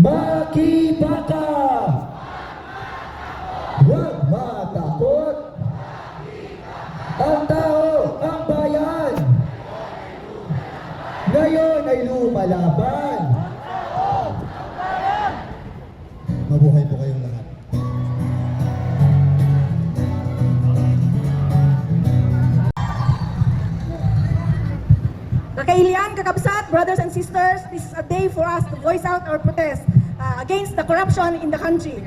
Makibaka! Huwag matakot! Ang tao, ang bayan! Ngayon ay lumalaban! Mabuhay po kayong lahat. Kakailian, kakabsat, brothers and sisters, this is a day for us to voice out our protest against the corruption in the country.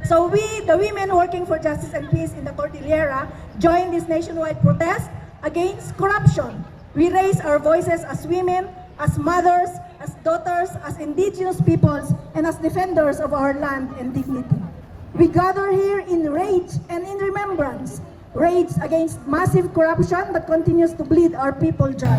So we, the women working for justice and peace in the Cordillera, join this nationwide protest against corruption. We raise our voices as women, as mothers, as daughters, as indigenous peoples, and as defenders of our land and dignity. We gather here in rage and in remembrance, rage against massive corruption that continues to bleed our people dry.